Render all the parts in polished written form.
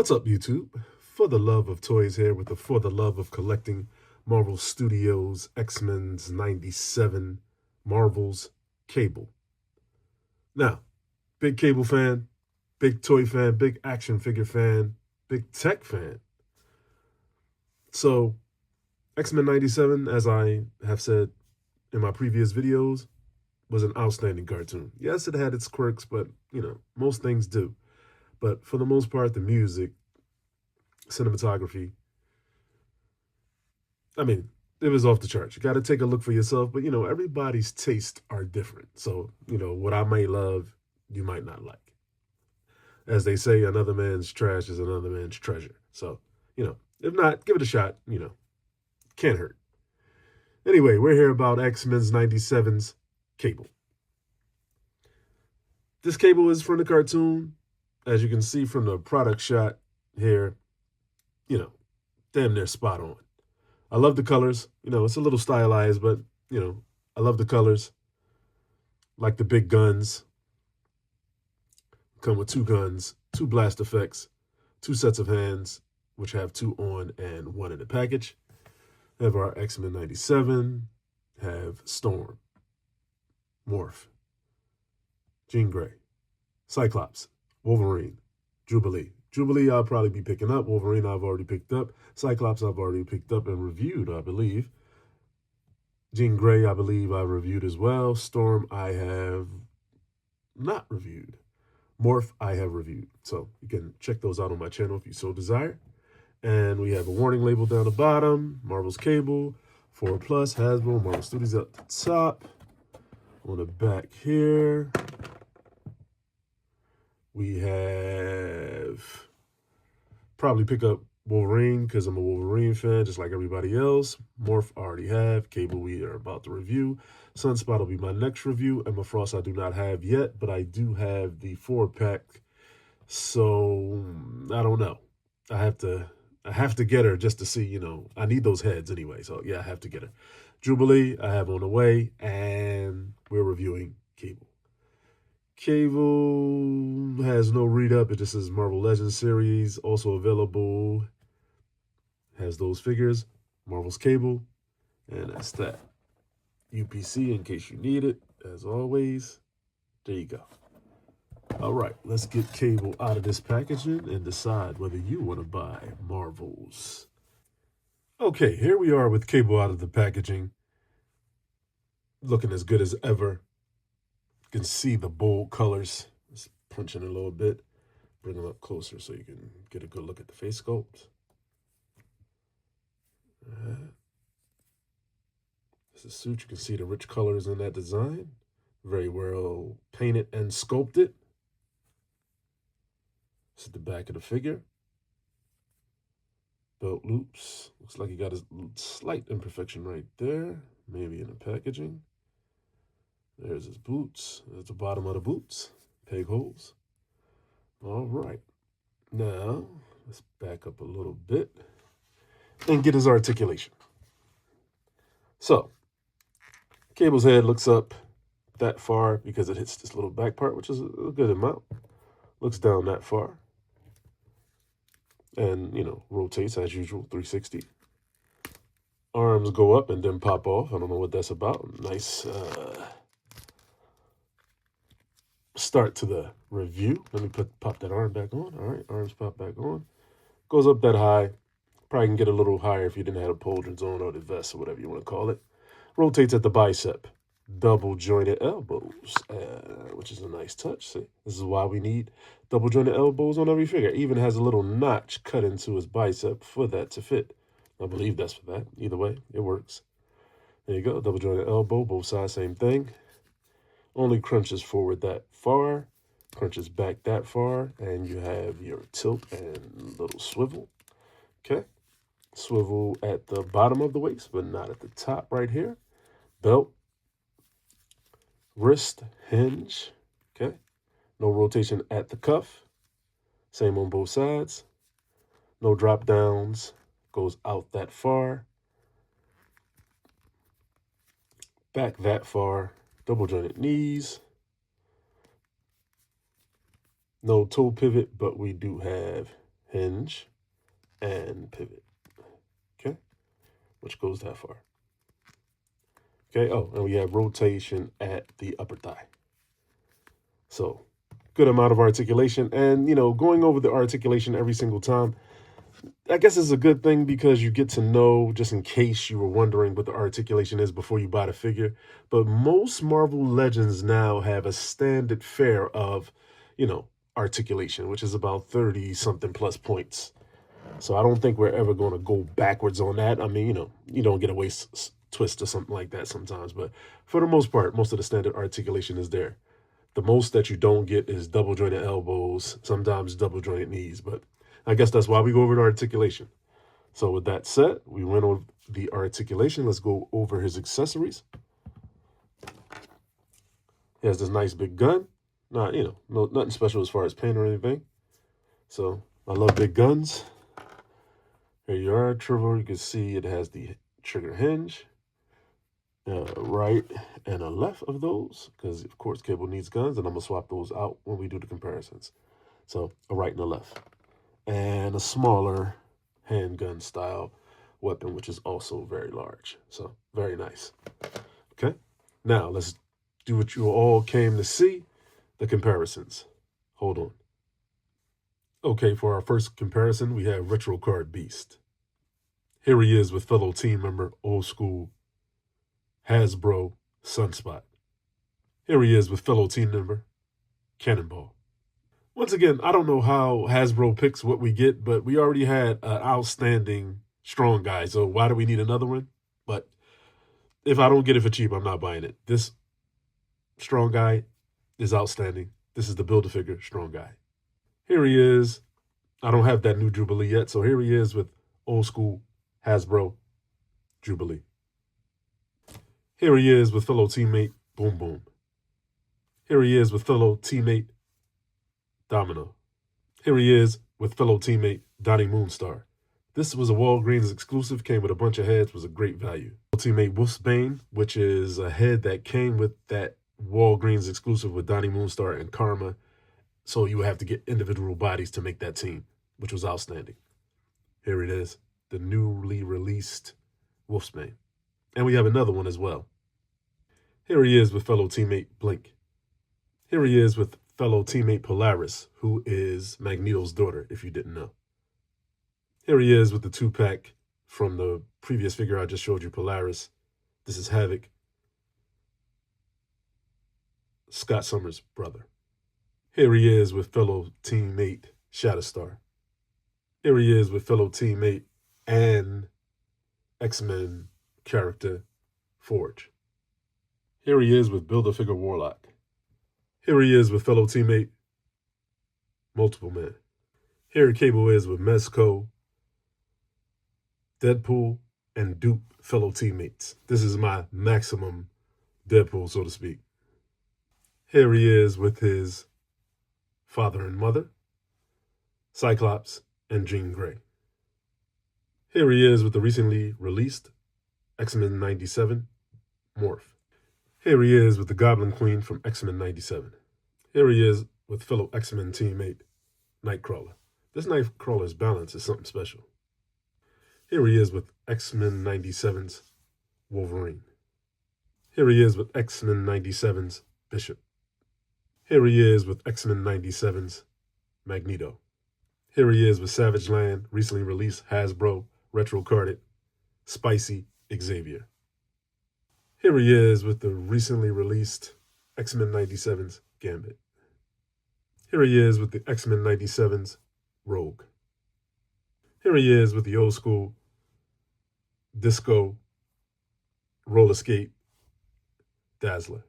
What's up, YouTube? For the love of toys here with the For the Love of Collecting Marvel Studios X-Men's 97 Marvel's Cable. Now, big Cable fan, big toy fan, big action figure fan, big tech fan. So, X-Men 97, as I have said in my previous videos, was an outstanding cartoon. Yes, it had its quirks, but, most things do. But for the most part, the music, cinematography, it was off the charts. You got to take a look for yourself. But, everybody's tastes are different. So, what I might love, you might not like. As they say, another man's trash is another man's treasure. So, if not, give it a shot. Can't hurt. Anyway, we're here about X-Men's 97's Cable. This Cable is from the cartoon. As you can see from the product shot here, damn near spot on. I love the colors. It's a little stylized, but, I love the colors. Like the big guns. Come with 2 guns, 2 blast effects, 2 sets of hands, which have 2 on and 1 in the package. Have our X-Men 97, have Storm, Morph, Jean Grey, Cyclops, Wolverine, Jubilee. Jubilee I'll probably be picking up. Wolverine I've already picked up. Cyclops I've already picked up and reviewed, I believe. Jean Grey I believe I reviewed as well. Storm I have not reviewed. Morph I have reviewed. So you can check those out on my channel if you so desire. And we have a warning label down the bottom. Marvel's Cable, 4+, Hasbro, Marvel Studios at the top. On the back here, we have probably pick up Wolverine because I'm a Wolverine fan, just like everybody else. Morph I already have. Cable we are about to review. Sunspot will be my next review. Emma Frost I do not have yet, but I do have the 4-pack. So I don't know. I have to get her just to see, I need those heads anyway. So yeah, I have to get her. Jubilee I have on the way, and we're reviewing Cable. Cable has no read-up. It just says Marvel Legends series, also available. Has those figures, Marvel's Cable, and that's that. UPC in case you need it, as always. There you go. All right, let's get Cable out of this packaging and decide whether you want to buy Marvels. Okay, here we are with Cable out of the packaging. Looking as good as ever. You can see the bold colors. Let's punch in a little bit. Bring them up closer so you can get a good look at the face sculpt. This is a suit. You can see the rich colors in that design. Very well painted and sculpted. This is the back of the figure. Belt loops. Looks like he got a slight imperfection right there. Maybe in the packaging. There's his boots. There's the bottom of the boots. Peg holes. All right. Now, let's back up a little bit and get his articulation. So, Cable's head looks up that far because it hits this little back part, which is a good amount. Looks down that far. And, rotates as usual, 360. Arms go up and then pop off. I don't know what that's about. Nice start to the review. Let me pop that arm back on. All right, arms pop back on. Goes up that high. Probably can get a little higher if you didn't have a pauldrons on or the vest or whatever you want to call it. Rotates at the bicep. Double jointed elbows, which is a nice touch. See, this is why we need double jointed elbows on every figure. Even has a little notch cut into his bicep for that to fit. I believe that's for that. Either way, it works. There you go, double jointed elbow, both sides, same thing. Only crunches forward that far, crunches back that far, and you have your tilt and little swivel. Okay, swivel at the bottom of the waist, but not at the top right here. Belt. Wrist hinge, okay? No rotation at the cuff. Same on both sides. No drop downs. Goes out that far. Back that far. Double jointed knees. No toe pivot, but we do have hinge, and pivot. Okay, which goes that far. Okay, oh, and we have rotation at the upper thigh. So, good amount of articulation. And, going over the articulation every single time, I guess it's a good thing because you get to know, just in case you were wondering what the articulation is before you buy the figure. But most Marvel Legends now have a standard fare of, articulation, which is about 30 something plus points. So I don't think we're ever going to go backwards on that. I mean, you don't get a waist twist or something like that sometimes. But for the most part, most of the standard articulation is there. The most that you don't get is double jointed elbows, sometimes double jointed knees. But I guess that's why we go over the articulation. So with that said, we went over the articulation. Let's go over his accessories. He has this nice big gun. Not, no, nothing special as far as paint or anything. So I love big guns. Here you are, Trevor. You can see it has the trigger hinge. Right and a left of those, because of course Cable needs guns, and I'm gonna swap those out when we do the comparisons. So a right and a left, and a smaller handgun style weapon, which is also very large. So very nice. Okay, now let's do what you all came to see, the comparisons. Hold on. Okay, for our first comparison, we have Retro Card Beast. Here he is with fellow team member Old School Hasbro Sunspot. Here he is with fellow team member Cannonball. Once again, I don't know how Hasbro picks what we get, but we already had an outstanding strong guy, so why do we need another one? But if I don't get it for cheap, I'm not buying it. This strong guy is outstanding. This is the Build-A-Figure strong guy. Here he is. I don't have that new Jubilee yet, so here he is with Old School Hasbro Jubilee. Here he is with fellow teammate Boom Boom. Here he is with fellow teammate Domino. Here he is with fellow teammate Donnie Moonstar. This was a Walgreens exclusive, came with a bunch of heads, was a great value. Teammate Wolfsbane, which is a head that came with that Walgreens exclusive with Donnie Moonstar and Karma. So you would have to get individual bodies to make that team, which was outstanding. Here it is, the newly released Wolfsbane. And we have another one as well. Here he is with fellow teammate Blink. Here he is with fellow teammate Polaris, who is Magneto's daughter, if you didn't know. Here he is with the 2-pack from the previous figure I just showed you, Polaris. This is Havoc, Scott Summers' brother. Here he is with fellow teammate Shatterstar. Here he is with fellow teammate and X-Men character Forge. Here he is with Build-A-Figure Warlock. Here he is with fellow teammate Multiple Man. Here Cable is with Mezco, Deadpool, and Dupe fellow teammates. This is my maximum Deadpool, so to speak. Here he is with his father and mother, Cyclops and Jean Grey. Here he is with the recently released X-Men 97 Morph. Here he is with the Goblin Queen from X-Men 97. Here he is with fellow X-Men teammate Nightcrawler. This Nightcrawler's balance is something special. Here he is with X-Men 97's Wolverine. Here he is with X-Men 97's Bishop. Here he is with X-Men 97's Magneto. Here he is with Savage Land, recently released Hasbro, retro-carded, Spicy Xavier. Here he is with the recently released X-Men 97's Gambit. Here he is with the X-Men 97's Rogue. Here he is with the old school Disco Roller Skate Dazzler.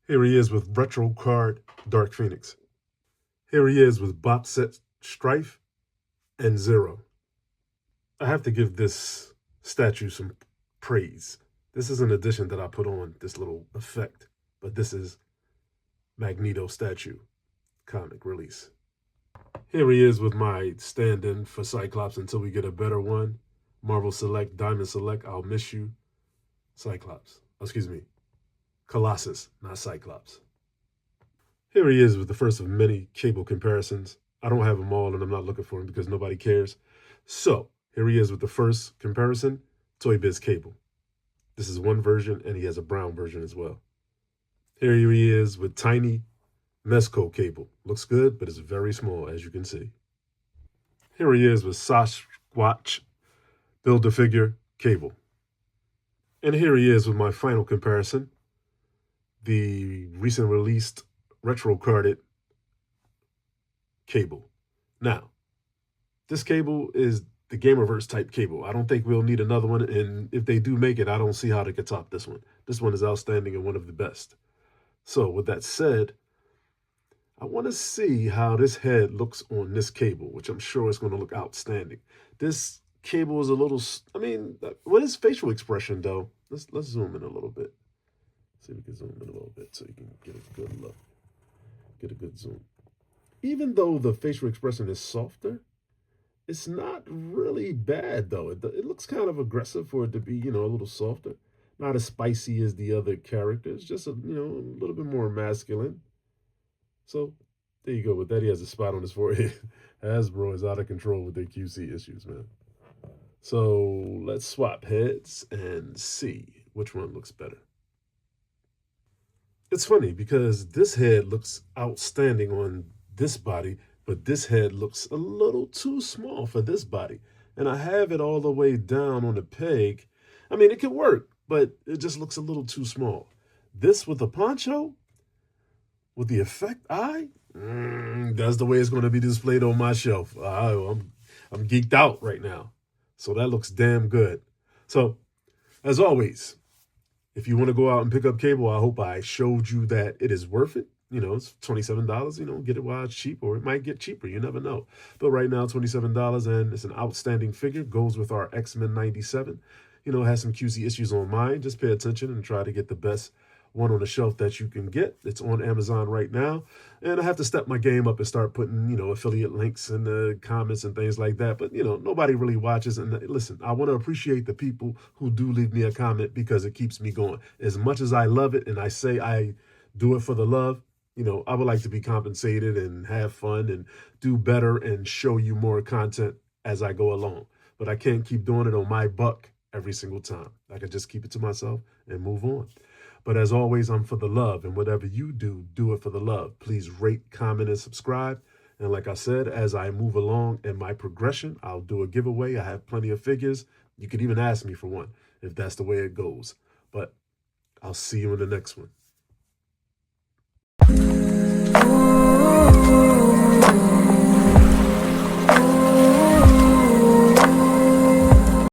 Here he is with retro card Dark Phoenix. Here he is with box set Strife and Zero. I have to give this statue some praise. This is an addition that I put on, this little effect, but this is Magneto statue comic release. Here he is with my stand-in for Cyclops until we get a better one. Marvel Select, Diamond Select, I'll Miss You, Cyclops. Excuse me, Colossus, not Cyclops. Here he is with the first of many Cable comparisons. I don't have them all, and I'm not looking for them because nobody cares. So here he is with the first comparison, Toy Biz Cable. This is one version, and he has a brown version as well. Here he is with tiny Mezco cable. Looks good, but it's very small, as you can see. Here he is with Sasquatch Build-A-Figure cable. And here he is with my final comparison, the recent released retro carded cable. Now, this cable is the Gamerverse type cable. I don't think we'll need another one, and if they do make it, I don't see how they could top this one. This one is outstanding and one of the best. So with that said, I want to see how this head looks on this cable, which I'm sure is going to look outstanding. This cable is a little, I mean, what is facial expression though? Let's zoom in a little bit. See if we can zoom in a little bit so you can get a good look, get a good zoom. Even though the facial expression is softer, it's not really bad though. It looks kind of aggressive for it to be, a little softer. Not as spicy as the other characters, just a little bit more masculine. So there you go. With that, he has a spot on his forehead. Hasbro is out of control with their QC issues, man. So let's swap heads and see which one looks better. It's funny because this head looks outstanding on this body, but this head looks a little too small for this body. And I have it all the way down on the peg. I mean, it could work, but it just looks a little too small. This with the poncho, with the effect eye, that's the way it's going to be displayed on my shelf. I'm geeked out right now. So that looks damn good. So, as always, if you want to go out and pick up cable, I hope I showed you that it is worth it. It's $27, get it while it's cheap, or it might get cheaper. You never know. But right now, $27, and it's an outstanding figure. Goes with our X-Men 97. Has some QC issues on mine. Just pay attention and try to get the best one on the shelf that you can get. It's on Amazon right now. And I have to step my game up and start putting, affiliate links in the comments and things like that. But, nobody really watches. And listen, I want to appreciate the people who do leave me a comment because it keeps me going. As much as I love it and I say I do it for the love, I would like to be compensated and have fun and do better and show you more content as I go along. But I can't keep doing it on my buck every single time. I can just keep it to myself and move on. But as always, I'm for the love, and whatever you do, do it for the love. Please rate, comment, and subscribe. And like I said, as I move along in my progression, I'll do a giveaway. I have plenty of figures. You could even ask me for one if that's the way it goes. But I'll see you in the next one.